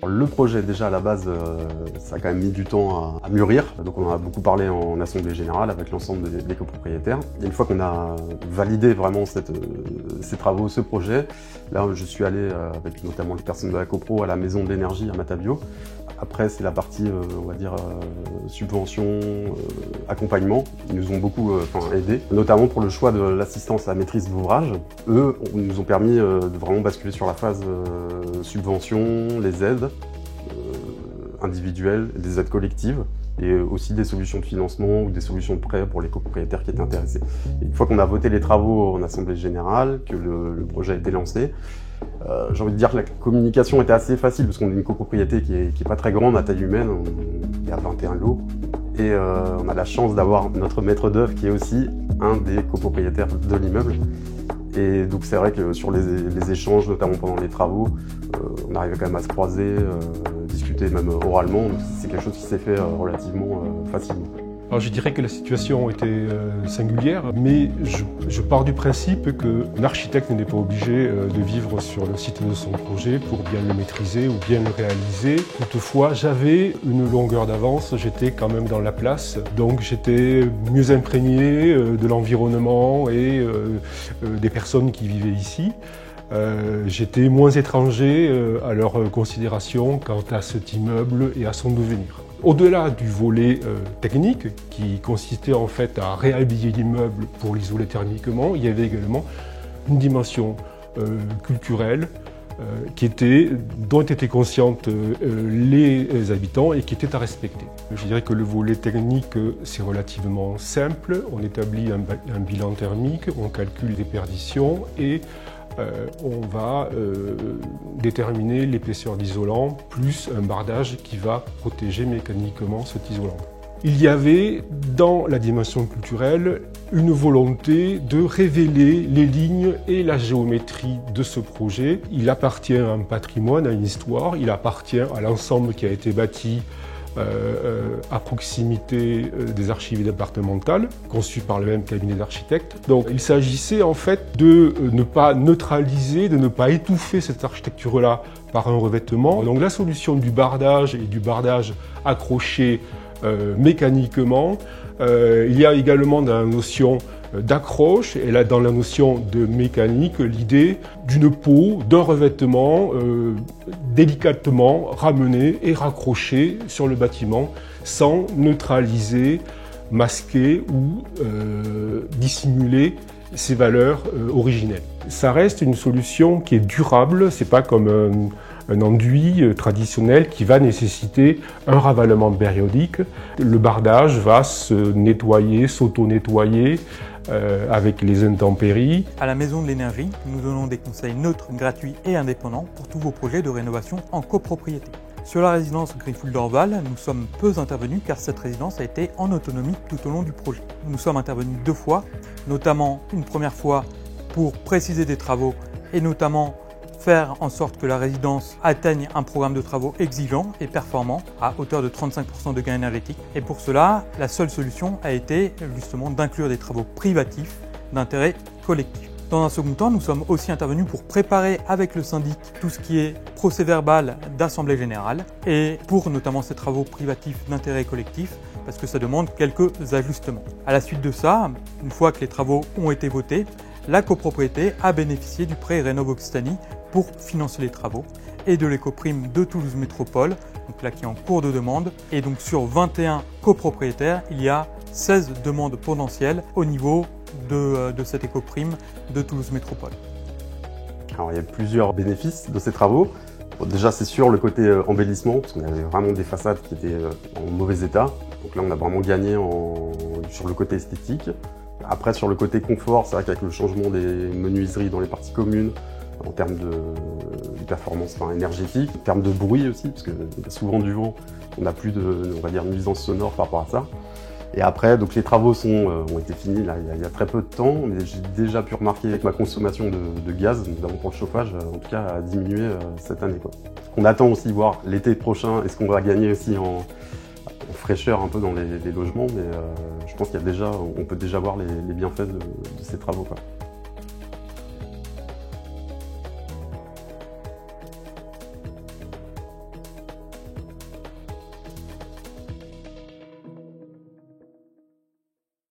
Le projet, déjà à la base, ça a quand même mis du temps à mûrir. Donc on en a beaucoup parlé en assemblée générale avec l'ensemble des copropriétaires. Et une fois qu'on a validé vraiment ces travaux, ce projet, là je suis allé avec notamment les personnes de la copro à la maison de l'énergie à Matavio. Après c'est la partie, on va dire, subvention, accompagnement. Ils nous ont beaucoup aidés, notamment pour le choix de l'assistance à maîtrise d'ouvrage. Eux nous ont permis de vraiment basculer sur la phase subvention, les aides individuelles, des aides collectives et aussi des solutions de financement ou des solutions de prêt pour les copropriétaires qui étaient intéressés. Et une fois qu'on a voté les travaux en assemblée générale, que le projet a été lancé, j'ai envie de dire que la communication était assez facile parce qu'on est une copropriété qui est pas très grande à taille humaine, il y a 21 lots et on a la chance d'avoir notre maître d'œuvre qui est aussi un des copropriétaires de l'immeuble. Et donc c'est vrai que sur les échanges, notamment pendant les travaux, on arrivait quand même à se croiser, discuter même oralement. C'est quelque chose qui s'est fait relativement facilement. Alors je dirais que la situation était singulière, mais je pars du principe qu'un architecte n'est pas obligé de vivre sur le site de son projet pour bien le maîtriser ou bien le réaliser. Toutefois, j'avais une longueur d'avance, j'étais quand même dans la place, donc j'étais mieux imprégné de l'environnement et des personnes qui vivaient ici. J'étais moins étranger à leur considération quant à cet immeuble et à son devenir. Au-delà du volet technique, qui consistait en fait à réhabiller l'immeuble pour l'isoler thermiquement, il y avait également une dimension culturelle dont étaient conscientes les habitants et qui était à respecter. Je dirais que le volet technique, c'est relativement simple. On établit un bilan thermique, on calcule les perditions et on va déterminer l'épaisseur d'isolant plus un bardage qui va protéger mécaniquement cet isolant. Il y avait dans la dimension culturelle une volonté de révéler les lignes et la géométrie de ce projet. Il appartient à un patrimoine, à une histoire, il appartient à l'ensemble qui a été bâti à proximité des archives départementales, conçues par le même cabinet d'architectes. Donc il s'agissait en fait de ne pas neutraliser, de ne pas étouffer cette architecture-là par un revêtement. Donc la solution du bardage et du bardage accroché mécaniquement, il y a également dans la notion d'accroche et là dans la notion de mécanique l'idée d'une peau, d'un revêtement délicatement ramené et raccroché sur le bâtiment sans neutraliser, masquer ou dissimuler ses valeurs originelles. Ça reste une solution qui est durable, c'est pas comme un enduit traditionnel qui va nécessiter un ravalement périodique. Le bardage va se nettoyer, s'auto-nettoyer avec les intempéries. À la Maison de l'Énergie, nous donnons des conseils neutres, gratuits et indépendants pour tous vos projets de rénovation en copropriété. Sur la résidence Griffoul-Dorval, nous sommes peu intervenus car cette résidence a été en autonomie tout au long du projet. Nous sommes intervenus 2 fois, notamment une première fois pour préciser des travaux et notamment faire en sorte que la résidence atteigne un programme de travaux exigeant et performant à hauteur de 35% de gain énergétique. Et pour cela, la seule solution a été justement d'inclure des travaux privatifs d'intérêt collectif. Dans un second temps, nous sommes aussi intervenus pour préparer avec le syndic tout ce qui est procès-verbal d'assemblée générale et pour notamment ces travaux privatifs d'intérêt collectif parce que ça demande quelques ajustements. À la suite de ça, une fois que les travaux ont été votés, la copropriété a bénéficié du prêt Rénov-Occitanie pour financer les travaux et de l'écoprime de Toulouse Métropole, donc là qui est en cours de demande. Et donc sur 21 copropriétaires, il y a 16 demandes potentielles au niveau de cette écoprime de Toulouse Métropole. Alors il y a plusieurs bénéfices de ces travaux. Bon, déjà c'est sûr le côté embellissement, parce qu'on avait vraiment des façades qui étaient en mauvais état. Donc là on a vraiment gagné sur le côté esthétique. Après sur le côté confort, c'est vrai qu'avec le changement des menuiseries dans les parties communes, en termes de performance énergétique, en termes de bruit aussi, parce qu'il y a souvent du vent, on n'a plus de, on va dire, nuisance sonore par rapport à ça. Et après, donc les travaux ont été finis là, il y a très peu de temps, mais j'ai déjà pu remarquer que ma consommation de gaz, notamment pour le chauffage, en tout cas, a diminué cette année, quoi. On attend aussi voir l'été prochain, est-ce qu'on va gagner aussi en fraîcheur un peu dans les logements, mais je pense qu'il y a déjà, on peut déjà voir les bienfaits de ces travaux, quoi.